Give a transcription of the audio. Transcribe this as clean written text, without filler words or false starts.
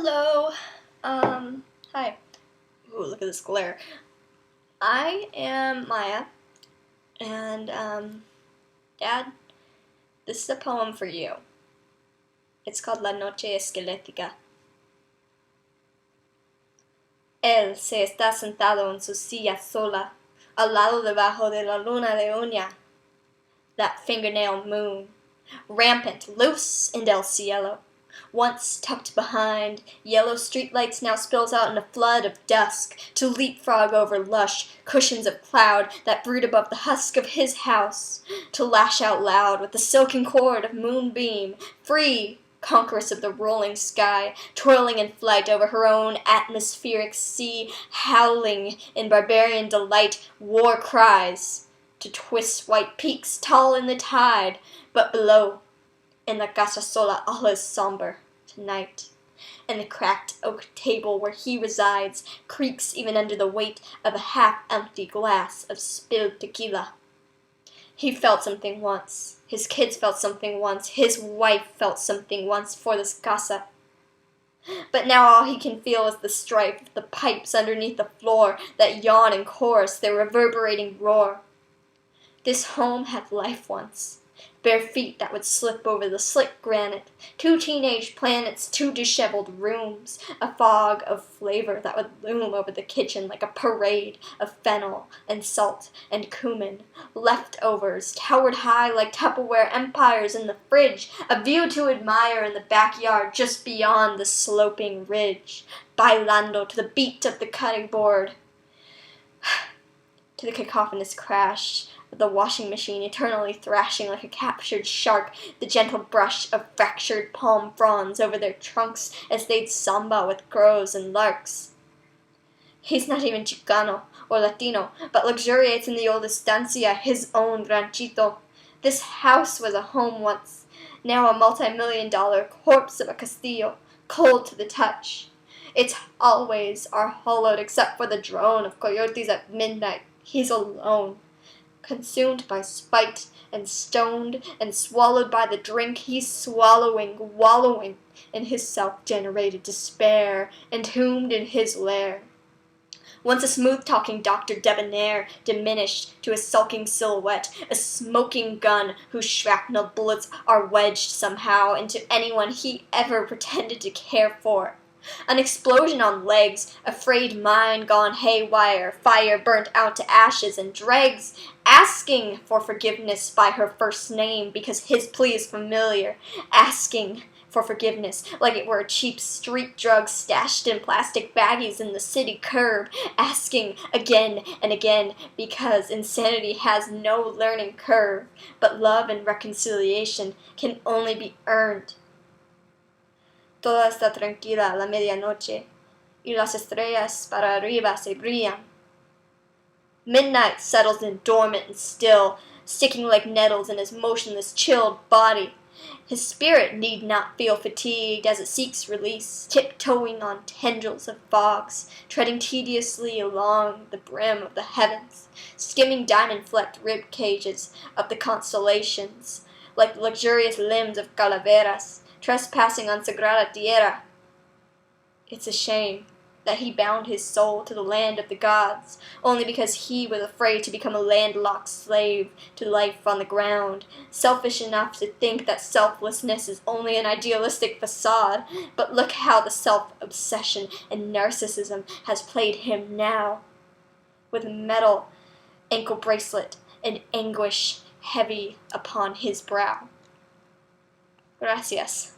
Hello. Hi. Ooh, look at this glare. I am Maya, and, Dad, this is a poem for you. It's called La Noche Esquelética. Él se está sentado en su silla sola, al lado debajo de la luna de uña. That fingernail moon, rampant, loose in el cielo. Once tucked behind yellow streetlights, now spills out in a flood of dusk to leapfrog over lush cushions of cloud that brood above the husk of his house, to lash out loud with the silken cord of moonbeam, free, conqueress of the rolling sky, twirling in flight over her own atmospheric sea, howling in barbarian delight war cries, to twist white peaks tall in the tide, but below, in the casa sola all is somber tonight, and the cracked oak table where he resides creaks even under the weight of a half-empty glass of spilled tequila. He felt something once, his kids felt something once, his wife felt something once for this casa. But now all he can feel is the strife of the pipes underneath the floor that yawn in chorus their reverberating roar. This home had life once. Bare feet that would slip over the slick granite, 2 teenage planets, 2 disheveled rooms, a fog of flavor that would loom over the kitchen like a parade of fennel and salt and cumin, leftovers towered high like Tupperware empires in the fridge, a view to admire in the backyard just beyond the sloping ridge, bailando to the beat of the cutting board, to the cacophonous crash of the washing machine eternally thrashing like a captured shark, the gentle brush of fractured palm fronds over their trunks as they'd samba with crows and larks. He's not even Chicano or Latino, but luxuriates in the old estancia, his own ranchito. This house was a home once, now a multi-million-dollar corpse of a castillo, cold to the touch. Its hallways are hollowed except for the drone of coyotes at midnight. He's alone, consumed by spite and stoned and swallowed by the drink. He's swallowing, wallowing in his self-generated despair, entombed in his lair. Once a smooth-talking Dr. Debonair, diminished to a sulking silhouette, a smoking gun whose shrapnel bullets are wedged somehow into anyone he ever pretended to care for. An explosion on legs, a frayed mind gone haywire, fire burnt out to ashes, and dregs, asking for forgiveness by her first name because his plea is familiar, asking for forgiveness like it were a cheap street drug stashed in plastic baggies in the city curb, asking again and again because insanity has no learning curve, but love and reconciliation can only be earned. Toda está tranquila a la medianoche, y las estrellas para arriba se brillan. Midnight settles in dormant and still, sticking like nettles in his motionless, chilled body. His spirit need not feel fatigued as it seeks release, tiptoeing on tendrils of fogs, treading tediously along the brim of the heavens, skimming diamond-flecked rib cages of the constellations, like the luxurious limbs of calaveras, trespassing on sagrada tierra. It's a shame that he bound his soul to the land of the gods, only because he was afraid to become a landlocked slave to life on the ground, selfish enough to think that selflessness is only an idealistic facade. But look how the self-obsession and narcissism has played him now, with a metal ankle bracelet and anguish heavy upon his brow. Gracias.